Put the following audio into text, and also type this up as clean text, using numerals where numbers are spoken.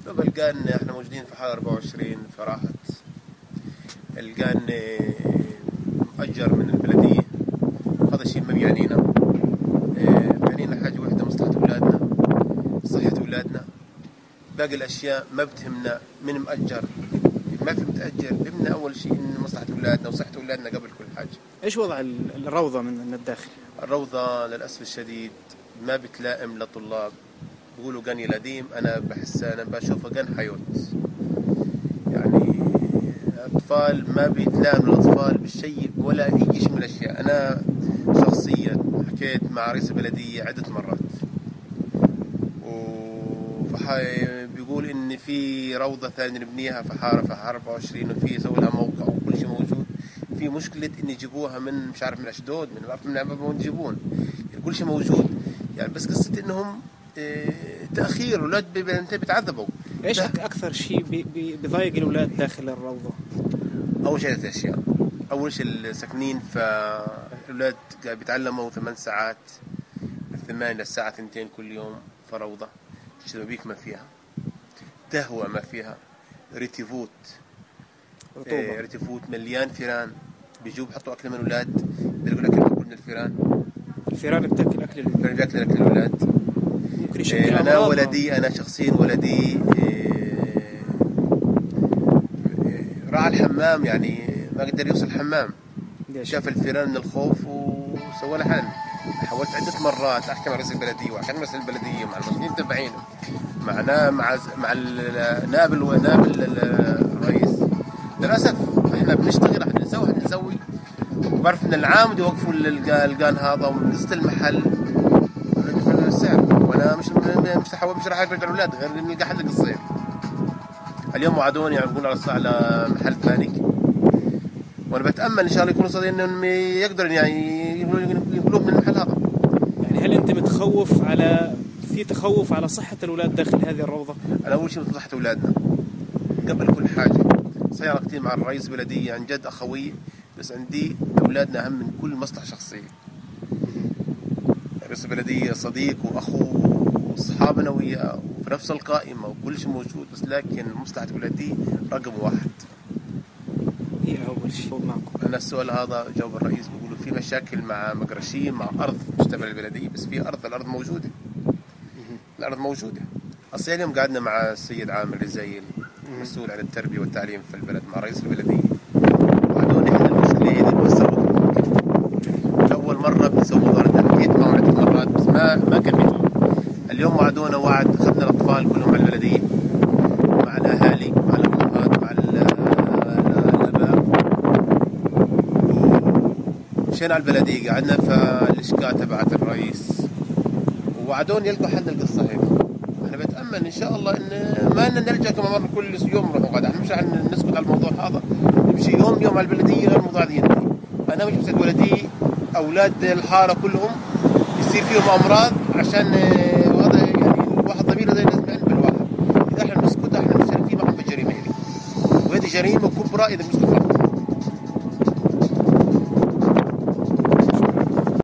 شوف القان احنا موجودين في حارة 24 فراحت القان مؤجر من البلدية. هذا الشيء ما بيعنينا. بيعنينا حاجة واحدة، مصلحة أولادنا، صحة أولادنا. باقي الأشياء ما بتهمنا من مؤجر ما في متأجر. بهمنا أول شيء إن مصلحة أولادنا وصحة أولادنا قبل كل حاجة. إيش وضع الروضة من الداخل؟ الروضة للأسف الشديد ما بتلائم للطلاب. بيقولوا قني القديم، أنا بحس أنا بشوفه قن حيوت. يعني أطفال ما بيتلائم للأطفال بالشيء ولا أي شيء من الأشياء. أنا شخصيا حكيت مع رئيس البلدية عدة مرات بيقول إن في روضة ثانية نبنيها في حارة 24 وفي يسوي لها موقع وكل شيء موجود. في مشكلة إن يجيبوها من مش عارف من أشدود من وين يجيبون، يعني كل شيء موجود. يعني بس قصة إنهم تأخير أولاد بيتعذبوا. إيش أكثر شيء بيضايق الأولاد داخل الروضة؟ أول شيء 3 أشياء. أول شيء الساكنين، فالأولاد بيتعلموا 8 ساعات من 8 للساعة 2 كل يوم في روضة. شبابيك ما فيها، تهوى ما فيها، رتيفوت رتيفوت مليان فيران. بيجوا بحطوا أكل من الأولاد، بيلقوا الأكل مأكول من الفيران بتاكل أكل الفيران بيأكل أكل الأولاد. ممكن يشكل أنا ولدي، أنا شخصيا ولدي راح الحمام، يعني ما قدر يوصل الحمام. شاف الفيران من الخوف وسوى له حل. حاولت عدة مرات أحكي مع رئيس البلدية وأحكي مع رئيس البلدية مع المسؤولين تبعينه مع نائب الرئيس. للأسف إحنا بنشتغل، إحنا نسوي وبعرف إن العام بده يوقفوا القان هذا ومن قصة المحل في السعر، وأنا مش راح أرجع الأولاد غير نلقى حل القصير. اليوم وعدوني يعني يقولون على محل ثاني، وأنا بتأمل إن شاء الله يكونوا صادقين إنهم يقدروا يعني يقولون من المحل هذا. يعني هل أنت متخوف في تخوف على صحة الأولاد داخل هذه الروضة؟ أنا أول شيء صحة أولادنا قبل كل حاجة. سيارة كتير مع الرئيس البلدية عن جد أخوي، بس عندي أولادنا أهم من كل مصلحة شخصية. رئيس البلدية صديق وأخو وأصحابنا وياه وفي نفس القائمة وكل شيء موجود، بس لكن مصلحة أولادي رقم 1. هي أول شيء معكم. أنا السؤال هذا جاوب الرئيس، بيقولوا في مشاكل مع مقرشين مع أرض مش تبع البلدية، بس في الأرض موجودة. الأرض موجودة. أصل اليوم قعدنا مع السيد عامر الرزايل مسؤول عن التربية والتعليم في البلد مع رئيس البلدية، وعدوني إحنا المشكلة هي اللي بنسوي أول مرة بنسوي ظهر. حكيت معه عدة مرات بس ما كان بيجوا. اليوم وعدونا وعد، أخذنا الأطفال كلهم على البلدية مع الأهالي مع الأمهات مع الآباء، ومشينا على البلدية قعدنا في الإشكال تبعت الرئيس ووعدوني يلقوا حل القصة هيك. أنا بتأمل إن شاء الله إن ما نرجع كما مرة كل يوم نروح وقعد. إحنا مش رح نسكت على الموضوع هذا، نمشي يوم على البلدية غير الموضوع ذي ينتهي. أنا مش بس البلدية، أولاد الحارة كلهم يصير فيهم أمراض عشان هذا يعني الواحد ضميره زي لازم ينبه الواحد. إذا إحنا نسكت إحنا مشاركين معهم في الجريمة هذه، وهذه جريمة كبرى إذا